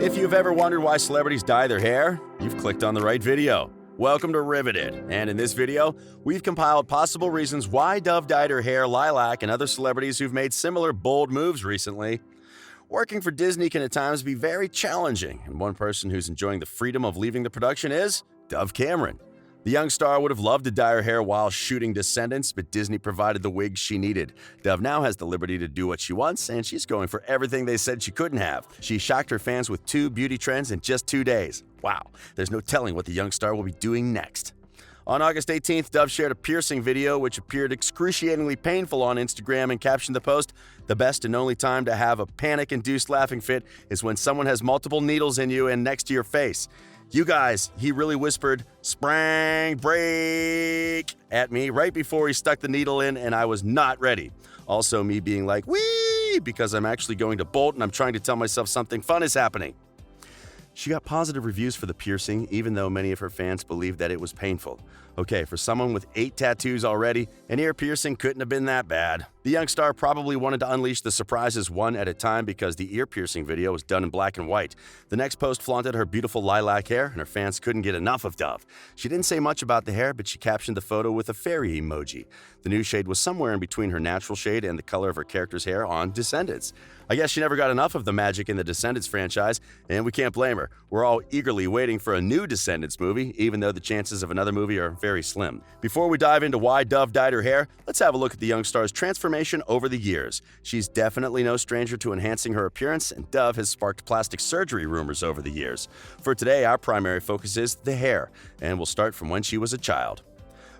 If you've ever wondered why celebrities dye their hair, you've clicked on the right video. Welcome to Riveted, and in this video, we've compiled possible reasons why Dove dyed her hair lilac and other celebrities who've made similar bold moves recently. Working for Disney can at times be very challenging, and one person who's enjoying the freedom of leaving the production is Dove Cameron. The young star would have loved to dye her hair while shooting Descendants, but Disney provided the wigs she needed. Dove now has the liberty to do what she wants, and she's going for everything they said she couldn't have. She shocked her fans with 2 beauty trends in just 2 days. Wow, there's no telling what the young star will be doing next. On August 18th, Dove shared a piercing video which appeared excruciatingly painful on Instagram and captioned the post, "The best and only time to have a panic-induced laughing fit is when someone has multiple needles in you and next to your face. You guys," he really whispered, "sprang break" at me right before he stuck the needle in, and I was not ready. Also me being like, "Wee!" because I'm actually going to bolt and I'm trying to tell myself something fun is happening. She got positive reviews for the piercing, even though many of her fans believed that it was painful. Okay, for someone with 8 tattoos already, an ear piercing couldn't have been that bad. The young star probably wanted to unleash the surprises one at a time because the ear piercing video was done in black and white. The next post flaunted her beautiful lilac hair, and her fans couldn't get enough of Dove. She didn't say much about the hair, but she captioned the photo with a fairy emoji. The new shade was somewhere in between her natural shade and the color of her character's hair on Descendants. I guess she never got enough of the magic in the Descendants franchise, and we can't blame her. We're all eagerly waiting for a new Descendants movie, even though the chances of another movie are very slim. Before we dive into why Dove dyed her hair, let's have a look at the young star's transformation over the years. She's definitely no stranger to enhancing her appearance, and Dove has sparked plastic surgery rumors over the years. For today, our primary focus is the hair, and we'll start from when she was a child.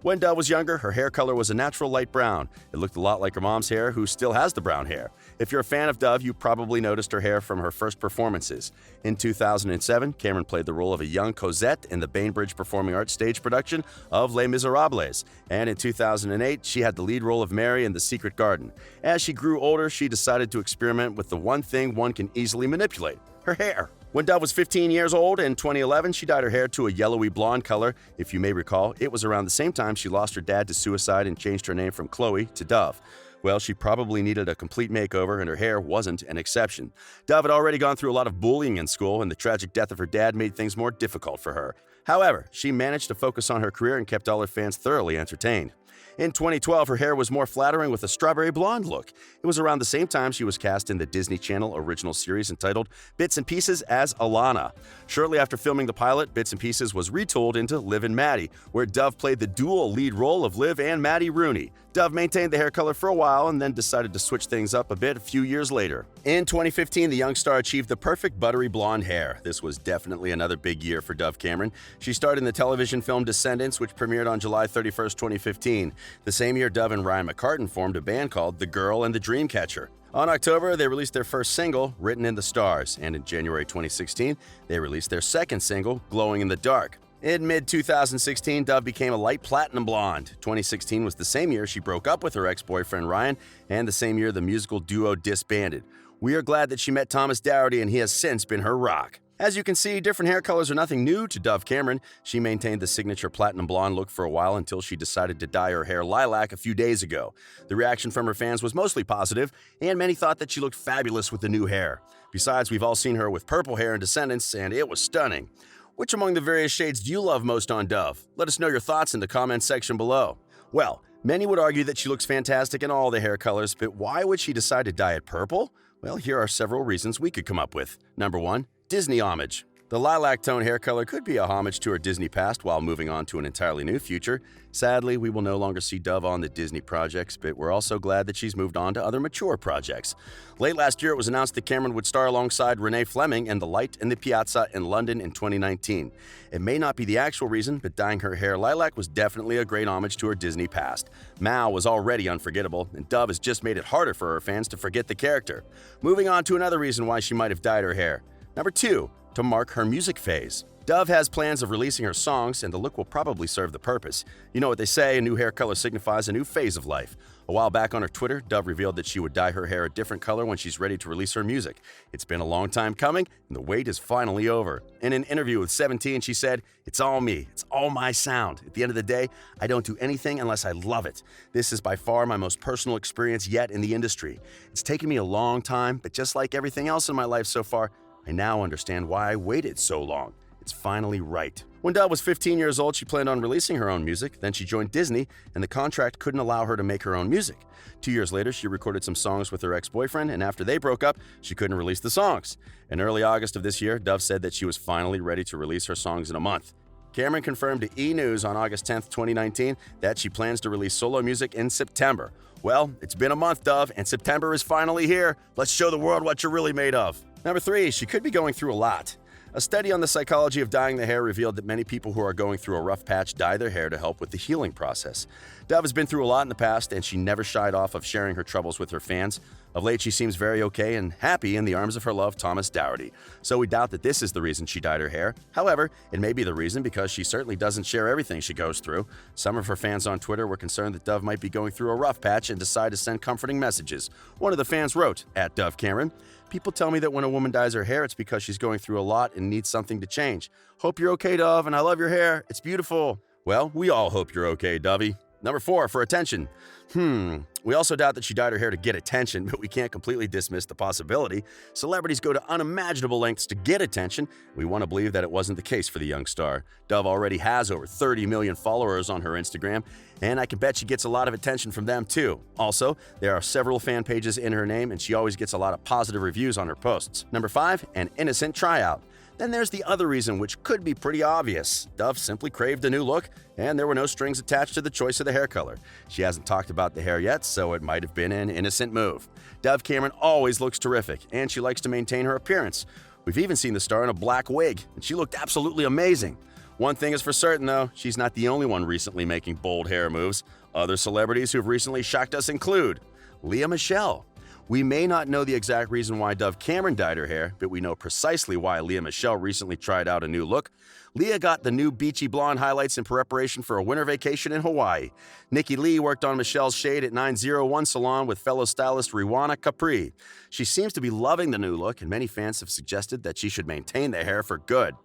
When Dove was younger, her hair color was a natural light brown. It looked a lot like her mom's hair, who still has the brown hair. If you're a fan of Dove, you probably noticed her hair from her first performances. In 2007, Cameron played the role of a young Cosette in the Bainbridge Performing Arts stage production of Les Miserables, and in 2008, she had the lead role of Mary in The Secret Garden. As she grew older, she decided to experiment with the one thing one can easily manipulate: her hair. When Dove was 15 years old in 2011, she dyed her hair to a yellowy blonde color. If you may recall, it was around the same time she lost her dad to suicide and changed her name from Chloe to Dove. Well, she probably needed a complete makeover, and her hair wasn't an exception. Dove had already gone through a lot of bullying in school, and the tragic death of her dad made things more difficult for her. However, she managed to focus on her career and kept all her fans thoroughly entertained. In 2012, her hair was more flattering with a strawberry blonde look. It was around the same time she was cast in the Disney Channel original series entitled Bits and Pieces as Alana. Shortly after filming the pilot, Bits and Pieces was retooled into Liv and Maddie, where Dove played the dual lead role of Liv and Maddie Rooney. Dove maintained the hair color for a while and then decided to switch things up a bit a few years later. In 2015, the young star achieved the perfect buttery blonde hair. This was definitely another big year for Dove Cameron. She starred in the television film Descendants, which premiered on July 31st, 2015. The same year, Dove and Ryan McCartan formed a band called The Girl and the Dreamcatcher. On October, they released their first single, Written in the Stars, and in January 2016, they released their second single, Glowing in the Dark. In mid-2016, Dove became a light platinum blonde. 2016 was the same year she broke up with her ex-boyfriend Ryan, and the same year the musical duo disbanded. We are glad that she met Thomas Dougherty, and he has since been her rock. As you can see, different hair colors are nothing new to Dove Cameron. She maintained the signature platinum blonde look for a while until she decided to dye her hair lilac a few days ago. The reaction from her fans was mostly positive, and many thought that she looked fabulous with the new hair. Besides, we've all seen her with purple hair in Descendants, and it was stunning. Which among the various shades do you love most on Dove? Let us know your thoughts in the comments section below. Well, many would argue that she looks fantastic in all the hair colors, but why would she decide to dye it purple? Well, here are several reasons we could come up with. Number 1, Disney homage. The lilac tone hair color could be a homage to her Disney past while moving on to an entirely new future. Sadly, we will no longer see Dove on the Disney projects, but we're also glad that she's moved on to other mature projects. Late last year, it was announced that Cameron would star alongside Renee Fleming in The Light in the Piazza in London in 2019. It may not be the actual reason, but dyeing her hair lilac was definitely a great homage to her Disney past. Mal was already unforgettable, and Dove has just made it harder for her fans to forget the character. Moving on to another reason why she might have dyed her hair. Number 2, to mark her music phase. Dove has plans of releasing her songs, and the look will probably serve the purpose. You know what they say, a new hair color signifies a new phase of life. A while back on her Twitter, Dove revealed that she would dye her hair a different color when she's ready to release her music. It's been a long time coming, and the wait is finally over. In an interview with 17, she said, "It's all me. It's all my sound. At the end of the day, I don't do anything unless I love it. This is by far my most personal experience yet in the industry. It's taken me a long time, but just like everything else in my life so far, I now understand why I waited so long. It's finally right. When Dove was 15 years old, she planned on releasing her own music. Then she joined Disney, and the contract couldn't allow her to make her own music. 2 years later, she recorded some songs with her ex-boyfriend, and after they broke up, she couldn't release the songs. In early August of this year, Dove said that she was finally ready to release her songs in a month. Cameron confirmed to E! News on August 10, 2019, that she plans to release solo music in September. Well, it's been a month, Dove, and September is finally here. Let's show the world what you're really made of. Number 3, she could be going through a lot. A study on the psychology of dyeing the hair revealed that many people who are going through a rough patch dye their hair to help with the healing process. Dove has been through a lot in the past, and she never shied off of sharing her troubles with her fans. Of late, she seems very okay and happy in the arms of her love, Thomas Dougherty. So we doubt that this is the reason she dyed her hair. However, it may be the reason because she certainly doesn't share everything she goes through. Some of her fans on Twitter were concerned that Dove might be going through a rough patch and decided to send comforting messages. One of the fans wrote, @DoveCameron, "People tell me that when a woman dyes her hair, it's because she's going through a lot and needs something to change. Hope you're okay, Dove, and I love your hair. It's beautiful." Well, we all hope you're okay, Dovey. Number 4, for attention. We also doubt that she dyed her hair to get attention, but we can't completely dismiss the possibility. Celebrities go to unimaginable lengths to get attention. We want to believe that it wasn't the case for the young star. Dove already has over 30 million followers on her Instagram, and I can bet she gets a lot of attention from them too. Also, there are several fan pages in her name, and she always gets a lot of positive reviews on her posts. Number 5, an innocent tryout. Then there's the other reason, which could be pretty obvious. Dove simply craved a new look, and there were no strings attached to the choice of the hair color. She hasn't talked about the hair yet, so it might have been an innocent move. Dove Cameron always looks terrific, and she likes to maintain her appearance. We've even seen the star in a black wig, and she looked absolutely amazing. One thing is for certain, though, she's not the only one recently making bold hair moves. Other celebrities who've recently shocked us include Lea Michele. We may not know the exact reason why Dove Cameron dyed her hair, but we know precisely why Lea Michele recently tried out a new look. Lea got the new beachy blonde highlights in preparation for a winter vacation in Hawaii. Nikki Lee worked on Michelle's shade at 901 Salon with fellow stylist Riwana Capri. She seems to be loving the new look, and many fans have suggested that she should maintain the hair for good.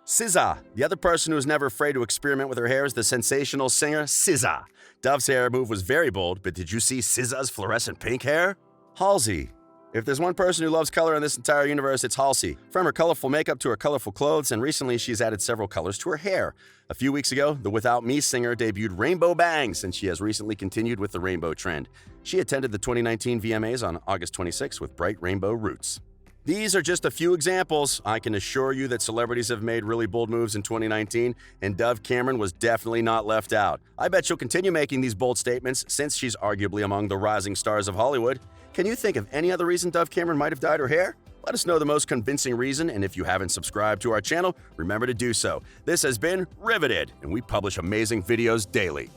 SZA. The other person who is never afraid to experiment with her hair is the sensational singer SZA. Dove's hair move was very bold, but did you see SZA's fluorescent pink hair? Halsey. If there's one person who loves color in this entire universe, it's Halsey. From her colorful makeup to her colorful clothes, and recently she's added several colors to her hair. A few weeks ago, the Without Me singer debuted rainbow bangs, and she has recently continued with the rainbow trend. She attended the 2019 VMAs on August 26 with bright rainbow roots. These are just a few examples. I can assure you that celebrities have made really bold moves in 2019, and Dove Cameron was definitely not left out. I bet she'll continue making these bold statements since she's arguably among the rising stars of Hollywood. Can you think of any other reason Dove Cameron might have dyed her hair? Let us know the most convincing reason, and if you haven't subscribed to our channel, remember to do so. This has been Riveted, and we publish amazing videos daily.